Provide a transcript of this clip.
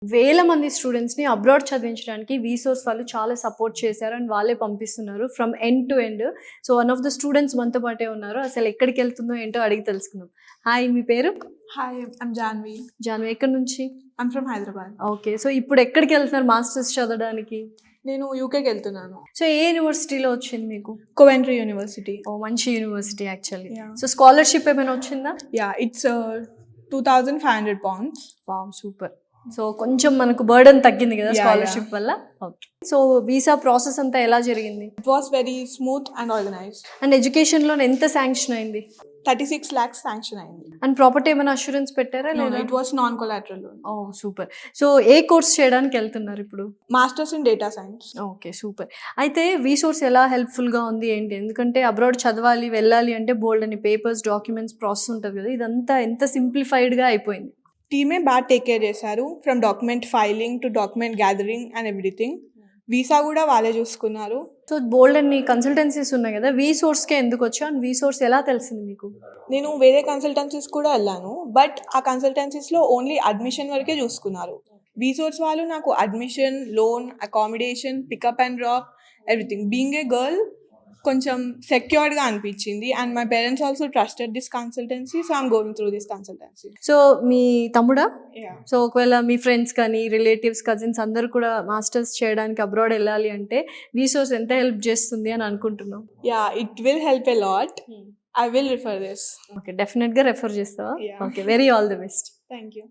వేల మంది స్టూడెంట్స్‌ని అబ్రాడ్ చదివించడానికి వీసోర్స్ వాళ్ళు చాలా సపోర్ట్ చేశారు అండ్ వాళ్ళే పంపిస్తున్నారు from end to end. So, one of the students మనతో పాటే ఉన్నారు. అసలు ఎక్కడికెళ్తుందో ఏంటో అడిగి తెలుసుకుందాం. హాయ్, మీ పేరు? Hi, I'm Janvi. జాన్వి, ఎక్కడి నుంచి? I'm from Hyderabad. Okay. So, ఇప్పుడు ఎక్కడికెళ్తున్నారు మాస్టర్స్ చదవడానికి? నేను యూకేకి వెళ్తున్నాను. సో, ఏ యూనివర్సిటీలో వచ్చింది మీకు? Coventry University. ఓహ్! మంచి university actually. Yeah. So, scholarship ఏమైనా వచ్చిందా? Yeah, it's 2,500 pounds. Wow! Super. So, కొంచెం మనకు బర్డెన్ తగ్గింది కదా Yeah, స్కాలర్‌షిప్ వల్ల. ఓకే. సో, వీసా ప్రాసెస్ అంతా ఎలా జరిగింది? It was very smooth and organized. And education loan ఎంత శాంక్షన్ అయింది? 36 lakhs sanction అయింది. అండ్ ప్రాపర్టీ ఏమైనా అష్యూరెన్స్ పెట్టారా No, లేదా? it was non-collateral loan. Oh! Super. So, A course చేయడానికి వెళ్తున్నారు ఇప్పుడు? Masters in Data Science. Okay. Super. అయితే వీసోర్స్ ఎలా హెల్ప్‌ఫుల్‌గా ఉంది ఏంటి? ఎందుకంటే అబ్రాడ్ చదవాలి, వెళ్ళాలి అంటే బోల్డన్ని పేపర్స్, డాక్యుమెంట్స్ ప్రాసెస్ ఉంటది కదా! ఇదంతా ఎంత సింప్లిఫైడ్‌గా అయిపోయింది. టీమే బాగా టేక్ కేర్ చేశారు. From document filing to document gathering and everything. Visa కూడా వాళ్ళే చూసుకున్నారు. సో, బోల్డన్ని కన్సల్టెన్సీస్ ఉన్నాయి కదా! వీసోర్స్‌కే ఎందుకొచ్చావు? అండ్ వీసోర్స్ ఎలా తెలిసింది మీకు? నేను వేరే కన్సల్టెన్సీస్ కూడా వెళ్ళాను. బట్ ఆ కన్సల్టెన్సీస్లో ఓన్లీ అడ్మిషన్ వరకే చూసుకున్నారు. వీసోర్స్ వాళ్ళు నాకు admission, loan, accommodation, pickup and drop everything. Being a girl కొంచెం సెక్యూర్డ్గా అనిపించింది. And my parents also trusted this consultancy, so I'm going through this consultancy. So, మీ తమ్ముడా? Yeah. సో, ఒకవేళ మీ ఫ్రెండ్స్ కానీ, రిలేటివ్స్, కజిన్స్ అందరూ కూడా మాస్టర్స్ చేయడానికి అబ్రాడ్ వెళ్ళాలి అంటే వీసోర్స్ ఎంత హెల్ప్ చేస్తుంది అని అనుకుంటున్నావు? Yeah, it will help a lot. I will refer this. Okay. డెఫినెట్‌గా రెఫర్ చేస్తావా? Yeah. Okay. Very all the best. Thank you.